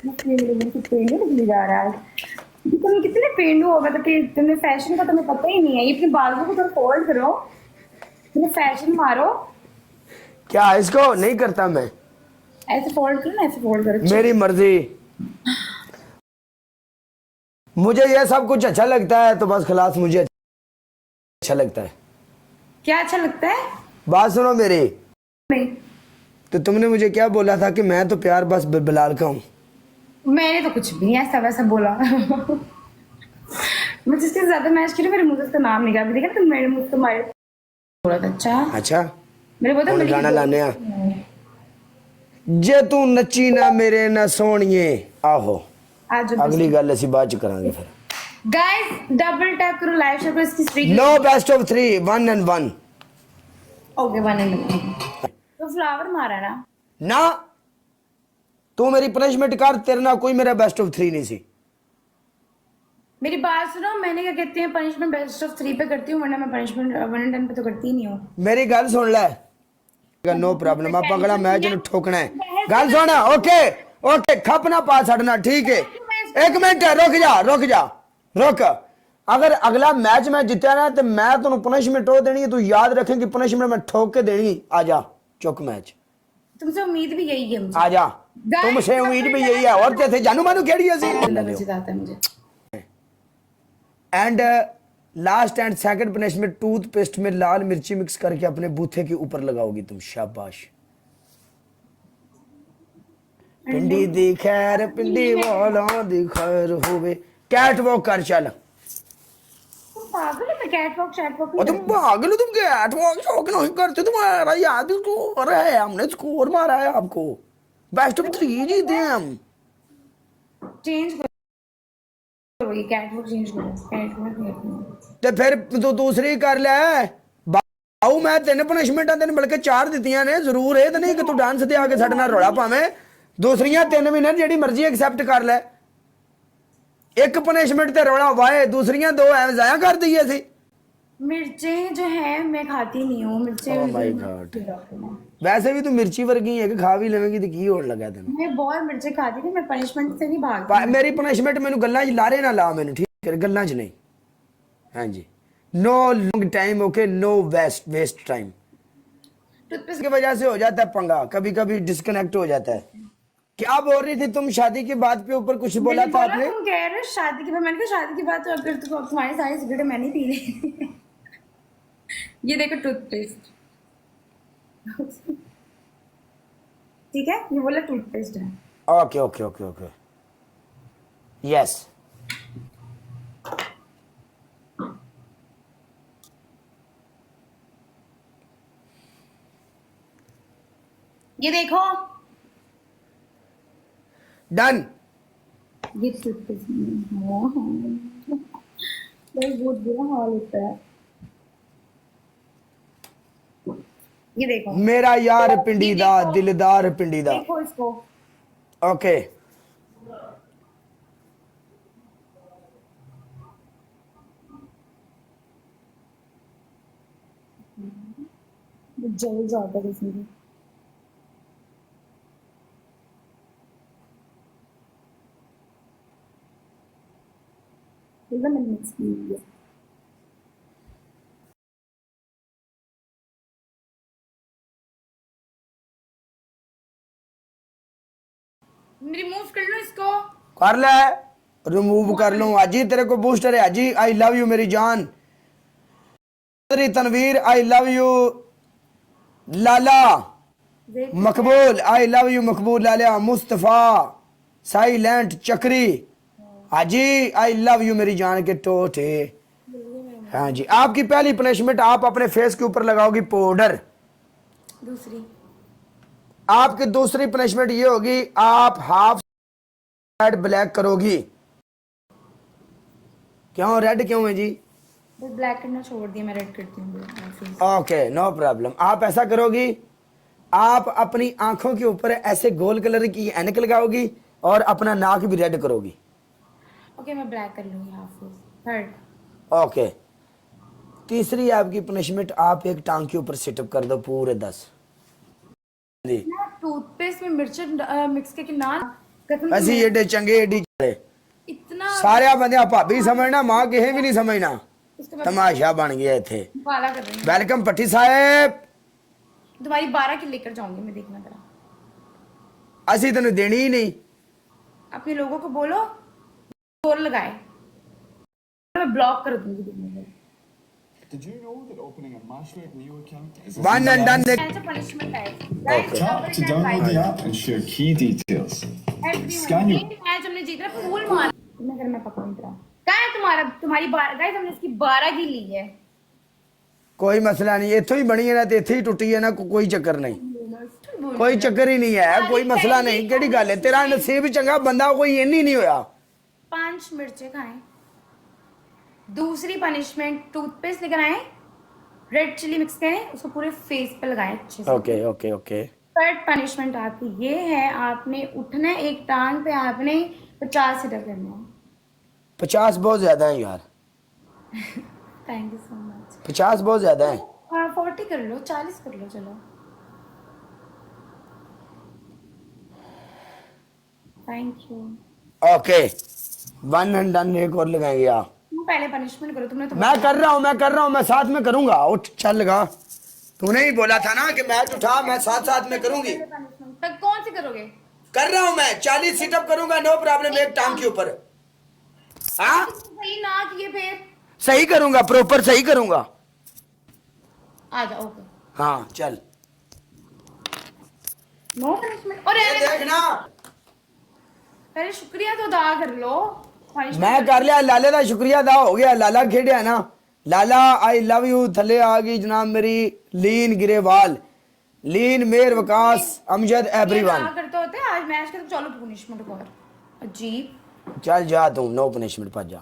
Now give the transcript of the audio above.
मेरे मुंह से पेंडू निकल जा रहा है। तुम कितने पेंडू हो, मतलब कि तुम्हें फैशन का तुम्हें पता ही नहीं है। ये अपने बालों को थोड़ा फोल्ड करो, तुम्हें फैशन मारो। क्या इसको नहीं करता मैं? ऐसे फोल्ड करो ना, ऐसे फोल्ड करो। मेरी मर्जी, मुझे ये सब कुछ अच्छा लगता है तो बस खलास, मुझे अच्छा लगता है। क्या अच्छा लगता है? बात सुनो मेरी। नहीं, तो तुमने मुझे क्या बोला था कि मैं तो प्यार बस बिलाल का हूँ? मैंने तो कुछ भी ऐसा वैसा बोला। मैं जिसके ज्यादा मैच करी मेरे मुंह से उसका नाम निकाल के देखा ना, तो मेरे मुंह से तुम्हारे बोला था। अच्छा, अच्छा, मेरे बोलता हुण मिल गाना लाने आ। के जे तू नच्ची ना मेरे ना सोहणिए। आहो, आज अगली गल असी बाद च करांगे फिर। गाइस डबल टैप करो, लाइव शेयर करो इसकी streak. No best of 3, 1 and 1 okay बने तो फ्लावर मारा ना। ना। तू मेरी पनिशमेंट कर, तेरे ना कोई मेरा बेस्ट ऑफ 3 नहीं सी। मेरी बात सुनो, मैंने क्या कहते हैं पनिशमेंट बेस्ट ऑफ 3 पे करती हूँ, वरना मैं पनिशमेंट 1 and 10 पे तो करती ही नहीं हूँ। मेरी गल सुन ले। नो प्रॉब्लम, आप अगला मैच न ठोकना है। गल सुन, ओके ओके, खप ना पा छड़ना, ठीक है। एक मिनट, रुक जा रुक जा, रुक। अगर अगला मैच मैं जितया ना तो मैं तेन पनिशमेंट वो देनी है, तू याद रखेंगी पनिशमेंट मैं ठोक के देनी। आ जा, चुक मैच। तुमसे उम्मीद भी यही है मुझे। आ जा, तुमसे उम्मीद भी यही है। और क्या थे जानू मानू केड़ी अंदर में सी। जिताता है मुझे। And last and second punishment, toothpaste में लाल मिर्ची मिक्स करके अपने बूथे के ऊपर लगाओगी तुम। शाबाश। पिंडी दी खैर, पिंडी वालों दी खैर होवे। कैट वॉक कर चल। तुम पागल हो, मैं कैट वॉक शैट वॉक और नहीं तुम करती। भाग लो, तुम कैट वॉक शौक नहीं करते, तुम्हारा याद स्कोर है, हमने स्कोर मारा है आपको। बेस्ट ऑफ 3 जीते हैं हम। चेंज करो, ये कैट वॉक चेंज करो, कैट वॉक नहीं करती। ते फिर तू दूसरी कर ले। बाऊ मैं 3 पनिशमेंटा तेन बल्कि 4 दित्तियां ने, जरूर है तो नहीं कि तू डांस दे आके साडे नाल रौला पावे। दूसरियां 3 भी ने, जेडी मर्जी एक्सेप्ट कर ले। एक पनिशमेंट ते रौला वाए, दूसरियां 2 एवं जाया कर दी असी। मिर्चें जो है मैं खाती नहीं हूँ, मिर्चें ओह माय गॉड। वैसे भी तू मिर्ची वर्गी है कि खा भी लेवेगी तो की होने लगा तेन। मैं बहुत मिर्चें खाती थी, मैं पनिशमेंट से नहीं भागती। मेरी पनिशमेंट मैनू गल्लां च लारे ना ला मैनू, ठीक है? गल्लां च नहीं। हाँ जी, no long time, okay, no waste time. Toothpaste की वजह से हो जाता है पंगा, कभी कभी डिस्कनेक्ट हो जाता है। क्या बोल रही थी तुम? शादी की बात पे ऊपर कुछ बोला मैंने था बोला आपने। तुम कह रहे हो शादी की बात, मैंने कहा शादी की बात तो अगर तुम्हारी सारी सिगरेटें मैं नहीं पी रही। ये देखो टूथपेस्ट। ठीक है, ये बोला टूथपेस्ट है। Okay okay okay okay, yes. ये देखो, डन। ये टूथपेस्ट बहुत बुरा हाल होता है। ये देखो, मेरा यार पिंडी ये दा, देखो, दिलदार पिंडी दा। देखो इसको। ओके, जल जाता है इसमें। मैंने मिक्स की है। रिमूव कर लो इसको। कर ले, रिमूव कर लूं। अजी तेरे को बूस्टर है। अजी आई लव यू मेरी जान। Tanveer I love you. लाला देखो मकबूल आई love you Maqbool. Lala Mustafa silent चक्री। हाजी आई लव यू मेरी जान के टोटे। हाँ जी, आपकी पहली पनिशमेंट, आप अपने फेस के ऊपर लगाओगी पाउडर। दूसरी, आपकी दूसरी पनिशमेंट ये होगी, आप हाफ रेड ब्लैक करोगी। क्यों रेड क्यों है जी? बस ब्लैक करना छोड़ दिया, मैं रेड करती हूँ फेस। Okay no problem. आप ऐसा करोगी, आप अपनी आंखों के ऊपर ऐसे गोल कलर की एनक लगाओगी और अपना नाक भी रेड करोगी। ओके मैं ब्लैक कर लूंगी हाफ फेस। थर्ड, ओके, तीसरी आपकी पनिशमेंट, आप एक टांग के ऊपर सिटअप कर दो पूरे 10 जी। टूथपेस्ट में मिर्च मिक्स करके ना कसम ਅਸੀਂ से ਏਡੇ ਚੰਗੇ ਏਡੀ ਚਲੇ इतना ਸਾਰਿਆਂ ਬੰਦਿਆਂ ਭਾਬੀ ਸਮਝਣਾ ਮਾਂ ਕਿਸੇ ਵੀ ਨਹੀਂ ਸਮਝਣਾ उसके बाद ਤਮਾਸ਼ਾ ਬਣ ਗਿਆ ਇੱਥੇ पाला कर रही हूँ ਵੈਲਕਮ ਭੱਟੀ ਸਾਹਿਬ तुम्हारी 12 की लेकर जाऊंगी मैं, देखना जरा ਅਸੀਂ ਤੈਨੂੰ ਦੇਣੀ ਹੀ ਨਹੀਂ अपने लोगों को बोलो जोर लगाए, मैं ब्लॉक कर दूंगी देखने को। Did you know that opening a Mashreq Neo account is One and done. ऐसा punishment है guys, Tap to download the app and share key details. Scan your match हमने जीत रहा, फूल मार मैं घर में पकड़ रहा कहाँ है तुम्हारा तुम्हारी गाइस हमने इसकी 12 की ली है। ਕੋਈ ਮਸਲਾ ਨਹੀਂ ਇੱਥੋਂ ਹੀ ਬਣੀ ਹੈ ਨਾ ਤੇ ਇੱਥੇ ਹੀ ਟੁੱਟੀ ਹੈ ਨਾ ਕੋਈ ਚੱਕਰ ਨਹੀਂ ਕੋਈ ਚੱਕਰ ਹੀ ਨਹੀਂ ਹੈ ਕੋਈ ਮਸਲਾ ਨਹੀਂ ਕਿਹੜੀ ਗੱਲ ਹੈ ਤੇਰਾ ਨਸੀਬ ਚੰਗਾ ਬੰਦਾ ਕੋਈ ਇੰਨੀ ਨਹੀਂ ਹੋਇਆ 5 मिर्चे खाएं। दूसरी पनिशमेंट टूथपेस्ट लेकर आए, रेड चिली मिक्स करें, उसको पूरे फेस पे लगाएं अच्छे से। Okay okay okay third punishment आपकी ये है, आपने उठना है, एक टांग पे आपने 50 सिटअप करना है। 50 बहुत ज्यादा है यार थैंक यू सो मच। 50 बहुत ज्यादा है 40 कर लो, 40 कर लो, चलो। Thank you. Okay one and done एक और लगाएंगे यार तुम पहले पनिशमेंट करो, तुमने तो मैं कर रहा हूँ मैं साथ में करूंगा उठ चल लगा तूने ही बोला था ना कि मैच उठा मैं साथ साथ में करूंगी punishment पर कौन सी करोगे? कर रहा हूँ मैं 40 सिटअप करूंगा नो प्रॉब्लम एक टांग के ऊपर हाँ सही ना किए फिर सही करूंगा प्रॉपर सही करूंगा आ जाओ। ओके, हाँ चल नो पनिशमेंट। और ये देखना पहले शुक्रिया तो अदा कर लो। punishment मैं कर लिया लाले का शुक्रिया अदा हो गया लाला खेड़िया ना लाला आई लव यू थले आ गई जनाब मेरी लीन गिरेवाल लीन मेर वकास अमजद एवरीवन क्या करते होते आज मैच के तो चलो पनिशमेंट और अजीब। चल जा तू नो पनिशमेंट भज जा